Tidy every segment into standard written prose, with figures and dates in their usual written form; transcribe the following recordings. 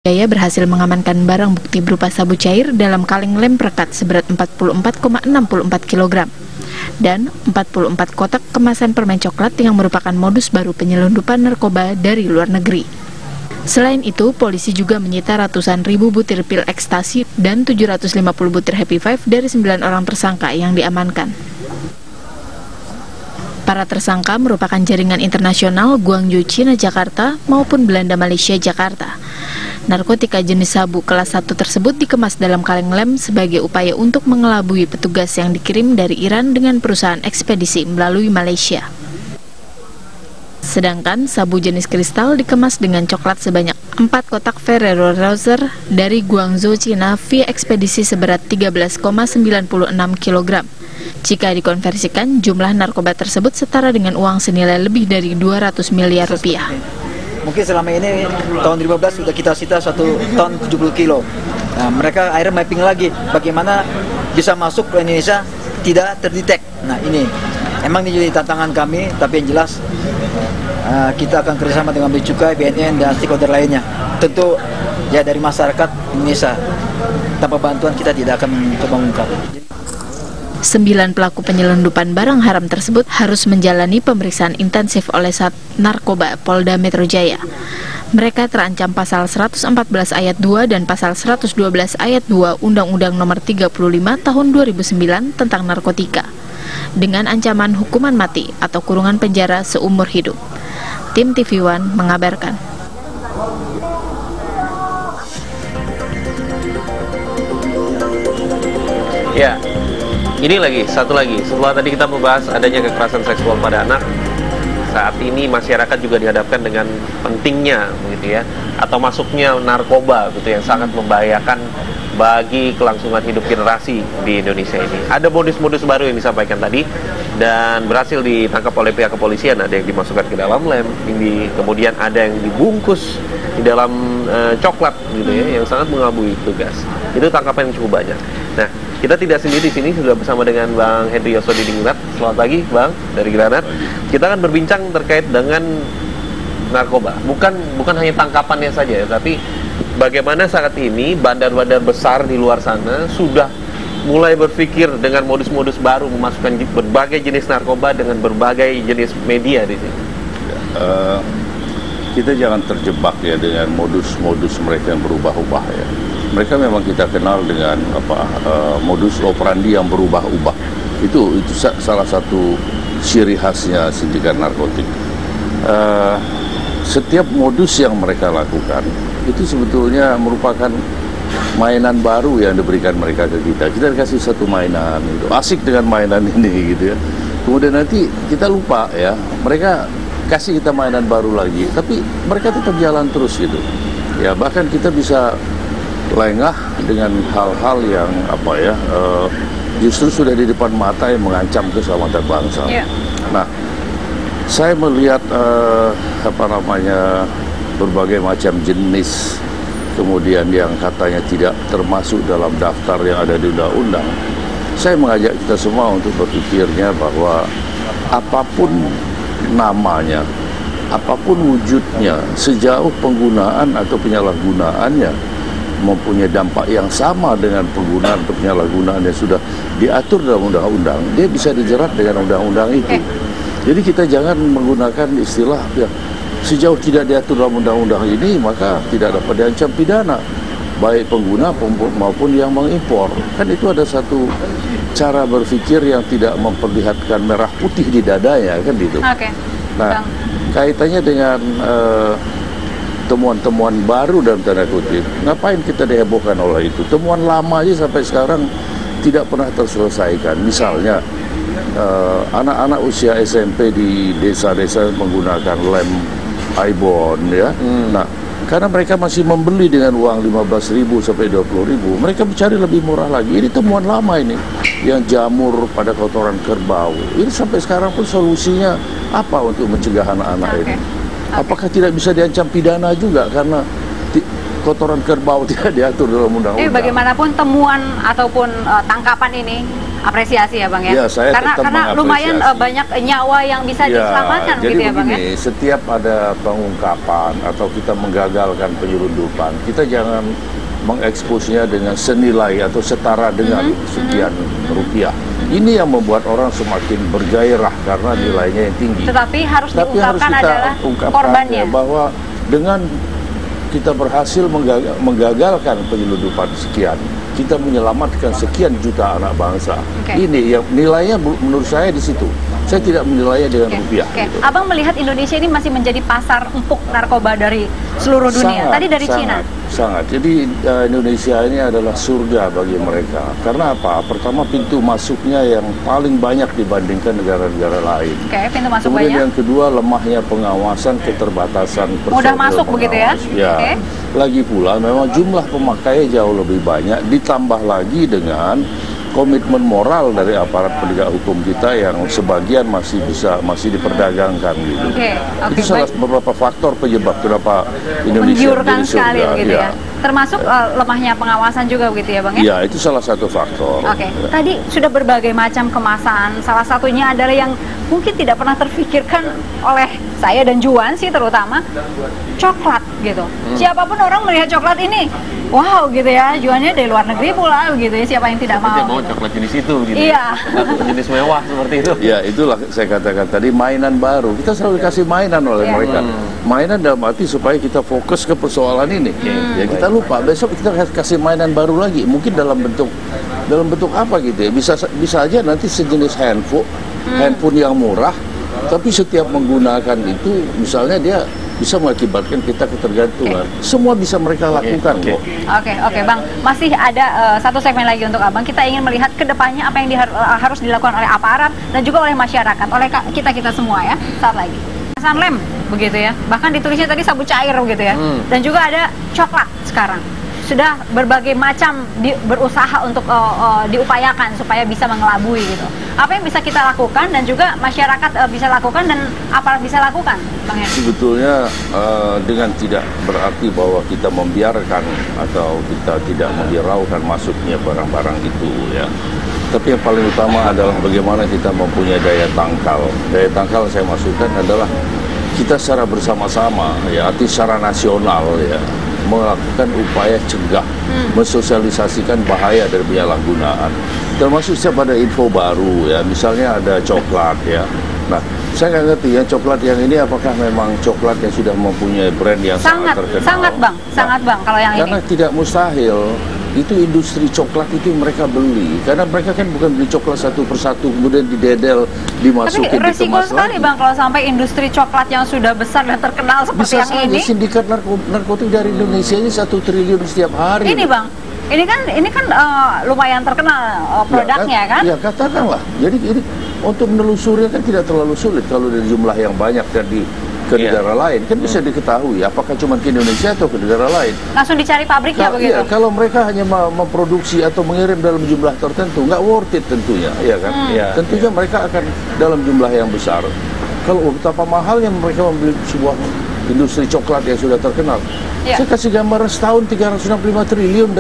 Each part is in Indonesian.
Jaya berhasil mengamankan barang bukti berupa sabu cair dalam kaleng lem perekat seberat 44,64 kg dan 44 kotak kemasan permen coklat yang merupakan modus baru penyelundupan narkoba dari luar negeri. Selain itu, polisi juga menyita ratusan ribu butir pil ekstasi dan 750 butir Happy Five dari 9 orang tersangka yang diamankan. Para tersangka merupakan jaringan internasional Guangzhou, Cina, Jakarta maupun Belanda, Malaysia, Jakarta. Narkotika jenis sabu kelas 1 tersebut dikemas dalam kaleng lem sebagai upaya untuk mengelabui petugas yang dikirim dari Iran dengan perusahaan ekspedisi melalui Malaysia. Sedangkan sabu jenis kristal dikemas dengan coklat sebanyak 4 kotak Ferrero Rocher dari Guangzhou, Cina via ekspedisi seberat 13,96 kg. Jika dikonversikan, jumlah narkoba tersebut setara dengan uang senilai lebih dari 200 miliar rupiah. Mungkin selama ini tahun 2015 sudah kita sita 1 ton 70 kilo. Nah, mereka akhirnya mapping lagi bagaimana bisa masuk ke Indonesia tidak terdetek. Nah, ini emang ini jadi tantangan kami, tapi yang jelas kita akan kerjasama dengan Bea Cukai, BNN, dan stakeholder lainnya. Tentu ya dari masyarakat Indonesia, tanpa bantuan kita tidak akan mencoba mengungkap. 9 pelaku penyelundupan barang haram tersebut harus menjalani pemeriksaan intensif oleh Sat Narkoba Polda Metro Jaya. Mereka terancam pasal 114 ayat 2 dan pasal 112 ayat 2 Undang-Undang Nomor 35 Tahun 2009 tentang narkotika, dengan ancaman hukuman mati atau kurungan penjara seumur hidup. Tim TV One mengabarkan. Ya. Ini satu lagi, setelah tadi kita membahas adanya kekerasan seksual pada anak, saat ini masyarakat juga dihadapkan dengan pentingnya begitu ya, atau masuknya narkoba gitu yang sangat membahayakan bagi kelangsungan hidup generasi di Indonesia ini. Ada modus-modus baru yang disampaikan tadi dan berhasil ditangkap oleh pihak kepolisian. Ada yang dimasukkan ke dalam lem, kemudian ada yang dibungkus di dalam coklat gitu ya, yang sangat mengelabui tugas. Itu tangkapan yang cukup banyak. Nah, kita tidak sendiri di sini, sudah bersama dengan Bang Henry Yosodi Dingrat. Selamat pagi, Bang, dari Granat. Kita akan berbincang terkait dengan narkoba. Bukan hanya tangkapannya saja, tapi bagaimana saat ini bandar-bandar besar di luar sana sudah mulai berpikir dengan modus-modus baru memasukkan berbagai jenis narkoba dengan berbagai jenis media di sini. Kita jangan terjebak ya dengan modus-modus mereka yang berubah-ubah ya. Mereka memang kita kenal dengan modus operandi yang berubah-ubah. Itu salah satu ciri khasnya sindikat narkotik. Setiap modus yang mereka lakukan itu sebetulnya merupakan mainan baru yang diberikan mereka ke kita. Kita dikasih satu mainan, itu asik dengan mainan ini gitu ya. Kemudian nanti kita lupa ya, mereka kasih kita mainan baru lagi, tapi mereka tetap jalan terus gitu. Ya bahkan kita bisa lengah dengan hal-hal yang justru sudah di depan mata yang mengancam keselamatan bangsa. Yeah. Nah, saya melihat berbagai macam jenis, kemudian yang katanya tidak termasuk dalam daftar yang ada di undang-undang. Saya mengajak kita semua untuk berpikirnya bahwa apapun namanya, apapun wujudnya, sejauh penggunaan atau penyalahgunaannya mempunyai dampak yang sama dengan penggunaan atau penyalahgunaan yang sudah diatur dalam undang-undang, dia bisa dijerat dengan undang-undang itu. Jadi kita jangan menggunakan istilah ya, sejauh tidak diatur dalam undang-undang ini maka tidak dapat diancam pidana, baik pengguna maupun yang mengimpor. Kan itu ada satu cara berpikir yang tidak memperlihatkan merah putih di dadanya, kan gitu. Nah, kaitannya dengan temuan-temuan baru dalam tanda kutip, ngapain kita dihebohkan oleh itu? Temuan lama aja sampai sekarang tidak pernah terselesaikan. Misalnya anak-anak usia SMP di desa-desa menggunakan lem Ibon ya. Nah, karena mereka masih membeli dengan uang 15.000 sampai 20.000, mereka mencari lebih murah lagi. Ini temuan lama ini, yang jamur pada kotoran kerbau. Ini sampai sekarang pun solusinya apa untuk mencegah anak-anak ini? Apakah tidak bisa diancam pidana juga karena kotoran kerbau tidak diatur dalam undang-undang. Bagaimanapun temuan ataupun tangkapan ini apresiasi ya Bang ya. Ya, saya karena lumayan banyak nyawa yang bisa diselamatkan jadi gitu ya Bang ya. Setiap ada pengungkapan atau kita menggagalkan penyelundupan, kita jangan mengeksposnya dengan senilai atau setara dengan sekian rupiah. Ini yang membuat orang semakin bergairah karena nilainya yang tinggi. Tetapi harus diungkapkan kita adalah korbannya. Bahwa dengan kita berhasil menggagalkan penyelundupan sekian, kita menyelamatkan sekian juta anak bangsa. Ini yang nilainya menurut saya di situ. Saya tidak menilainya dengan rupiah. Gitu. Abang melihat Indonesia ini masih menjadi pasar empuk narkoba dari seluruh dunia. Tadi dari Cina. Sangat. Jadi Indonesia ini adalah surga bagi mereka. Karena apa? Pertama, pintu masuknya yang paling banyak dibandingkan negara-negara lain. Pintu masuk Kemudian banyak. yang kedua, lemahnya pengawasan, keterbatasan mudah masuk begitu ya. Lagi pula memang jumlah pemakainya jauh lebih banyak, ditambah lagi dengan komitmen moral dari aparat penegak hukum kita yang sebagian masih diperdagangkan gitu. Itu salah beberapa faktor penyebab kenapa Indonesia menggiurkan sekali begitu ya. Termasuk lemahnya pengawasan juga begitu ya Bang ya? Ya, itu salah satu faktor. Tadi sudah berbagai macam kemasan, salah satunya adalah yang mungkin tidak pernah terfikirkan oleh saya dan Juan sih terutama, coklat gitu. Siapapun orang melihat coklat ini, wow gitu ya, Juannya dari luar negeri pula gitu ya, siapa yang tidak mau? Dia mau coklat jenis itu gitu. Iya. Jenis mewah seperti itu. Ya, itulah saya katakan tadi, mainan baru. Kita selalu dikasih mainan oleh mereka. Mainan dalam arti supaya kita fokus ke persoalan ini. Ya, kita lupa besok kita kasih mainan baru lagi. Mungkin dalam bentuk apa gitu ya. Bisa aja nanti sejenis handphone yang murah, tapi setiap menggunakan itu misalnya dia bisa mengakibatkan kita ketergantungan. Semua bisa mereka lakukan kok. Oke Bang, masih ada satu segmen lagi untuk Abang. Kita ingin melihat kedepannya apa yang harus dilakukan oleh aparat dan juga oleh masyarakat, oleh kita semua ya. Saat lagi kemasan lem begitu ya, bahkan ditulisnya tadi sabu cair begitu ya. Dan juga ada coklat sekarang. Sudah berbagai macam berusaha untuk diupayakan supaya bisa mengelabui gitu. Apa yang bisa kita lakukan dan juga masyarakat bisa lakukan dan aparat bisa lakukan, Bang Henry? Sebetulnya dengan tidak berarti bahwa kita membiarkan atau kita tidak menghiraukan masuknya barang-barang itu ya. Tapi yang paling utama adalah bagaimana kita mempunyai daya tangkal. Daya tangkal saya maksudkan adalah kita secara bersama-sama ya, arti secara nasional ya, melakukan upaya cegah, mensosialisasikan bahaya dari penyalahgunaan. Termasuk setiap ada info baru ya, misalnya ada coklat ya. Nah, saya nggak ngerti ya, coklat yang ini apakah memang coklat yang sudah mempunyai brand yang sangat terkenal? Sangat bang, kalau yang karena ini. Tidak mustahil. Itu industri coklat itu mereka beli, karena mereka kan bukan beli coklat satu persatu kemudian didedel, dimasukin, tapi resiko dikemas sekali lagi. Kalau sampai industri coklat yang sudah besar dan terkenal seperti bisa yang ini. Sindikat narkotik dari Indonesia ini 1 triliun setiap hari. Ini bang, ini kan lumayan terkenal produknya kan? Ya katakanlah. Jadi ini untuk menelusuri kan tidak terlalu sulit kalau dari jumlah yang banyak dan ke negara lain kan bisa diketahui apakah cuma ke Indonesia atau ke negara lain. Langsung dicari pabriknya begitu. Iya, kalau mereka hanya memproduksi atau mengirim dalam jumlah tertentu nggak worth it tentunya, ya kan? Tentunya mereka akan dalam jumlah yang besar. Kalau betapa mahalnya mereka membeli sebuah industri coklat yang sudah terkenal. Saya kasih gambaran setahun 365 triliun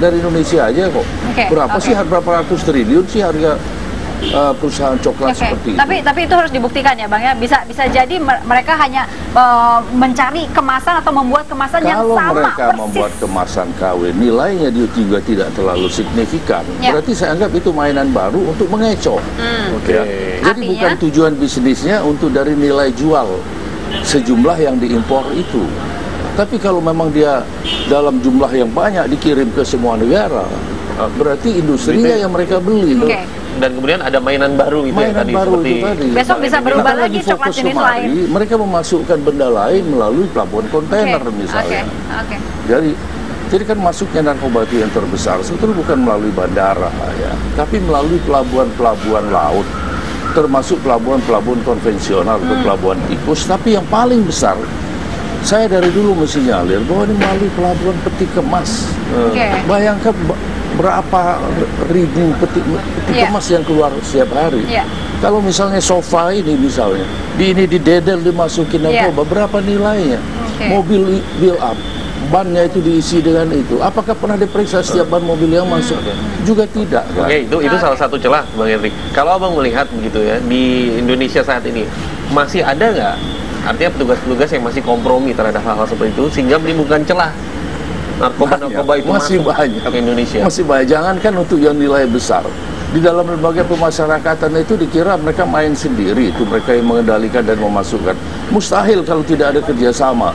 dari Indonesia aja kok. Berapa ratus triliun sih harga perusahaan coklat seperti itu. Tapi itu harus dibuktikan ya bang ya. Bisa jadi mereka hanya mencari kemasan atau membuat kemasan yang sama. Kalau mereka membuat kemasan KW nilainya dia juga tidak terlalu signifikan, berarti saya anggap itu mainan baru untuk mengecoh. Jadi bukan tujuan bisnisnya untuk dari nilai jual sejumlah yang diimpor itu. Tapi kalau memang dia dalam jumlah yang banyak dikirim ke semua negara, berarti industrinya yang mereka beli. Dan kemudian ada mainan baru itu mainan tadi, baru seperti itu tadi. Besok bisa berubah lagi coklat jenis lain. Mereka memasukkan benda lain melalui pelabuhan kontainer misalnya. Jadi kan masuknya narkoba itu yang terbesar sebetulnya bukan melalui bandara ya, tapi melalui pelabuhan-pelabuhan laut, termasuk pelabuhan-pelabuhan konvensional atau pelabuhan tikus. Tapi yang paling besar, saya dari dulu mensinyalir bahwa ini melalui pelabuhan peti kemas. Bayangkan berapa ribu peti kemas yang keluar setiap hari. Kalau misalnya sofa ini misalnya, ini didedel dimasukin narkoba, berapa nilainya? Mobil build up, bannya itu diisi dengan itu. Apakah pernah diperiksa setiap ban mobil yang masuk? Juga tidak kan? Oke, itu salah satu celah, Bang Henry. Kalau Abang melihat begitu ya, di Indonesia saat ini masih ada nggak, artinya petugas-petugas yang masih kompromi terhadap hal-hal seperti itu sehingga menimbulkan celah narkoba itu masih masuk banyak ke Indonesia? Masih banyak. Jangankan untuk yang nilai besar, di dalam lembaga pemasyarakatan itu dikira mereka main sendiri, itu mereka yang mengendalikan dan memasukkan. Mustahil kalau tidak ada kerjasama,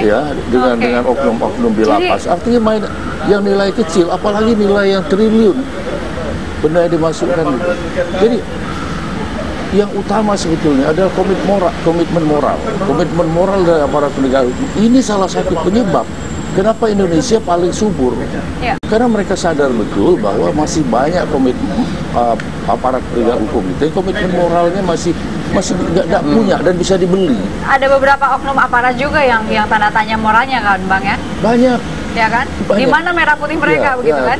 ya, dengan oknum-oknum di lapas. Artinya main yang nilai kecil, apalagi nilai yang triliun benda yang dimasukkan itu. Jadi yang utama sebetulnya adalah komitmen moral dari aparat penegak hukum. Ini salah satu penyebab kenapa Indonesia paling subur. Karena mereka sadar betul bahwa masih banyak komitmen aparat penegak hukum itu, komitmen moralnya masih nggak punya dan bisa dibeli. Ada beberapa oknum aparat juga yang tanda tanya moralnya kan, Bang ya? Banyak. Ya kan? Di mana merah putih mereka begitu kan?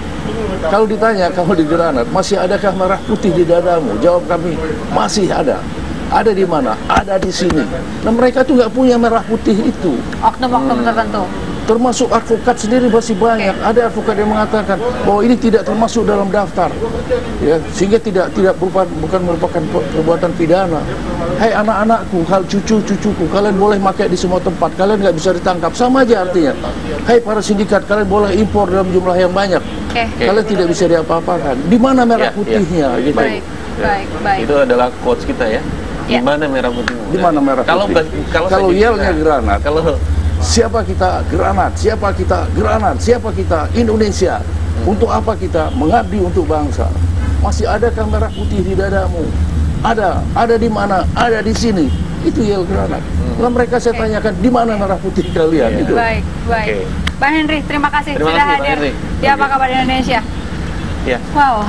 Kalau ditanya, kalau di Granat, masih adakah merah putih di dadamu? Jawab kami, masih ada. Ada di mana? Ada di sini. Nah mereka tuh nggak punya merah putih itu. Oknum-oknum tertentu. Termasuk advokat sendiri masih banyak. Ada advokat yang mengatakan bahwa ini tidak termasuk dalam daftar, ya, sehingga bukan merupakan perbuatan pidana. Hai anak-anakku, cucu-cucuku, kalian boleh pakai di semua tempat, kalian nggak bisa ditangkap, sama aja artinya. Hai para sindikat, kalian boleh impor dalam jumlah yang banyak, kalian tidak bisa diapa-apakan. Di mana merah putihnya? Gitu. Baik. Itu adalah quotes kita ya. Di mana merah putihnya? Di mana merah putih? Kalau yelnya Granat, siapa kita Granat, siapa kita Granat, siapa kita Indonesia, untuk apa kita mengabdi untuk bangsa? Masih adakah merah putih di dadamu? Ada di mana? Ada di sini. Itu yel Granat. Lalu mereka saya tanyakan, di mana merah putih kalian? Itu. Baik. Bang Henry, terima kasih sudah hadir di Apa Kabar Indonesia. Ya. Wow.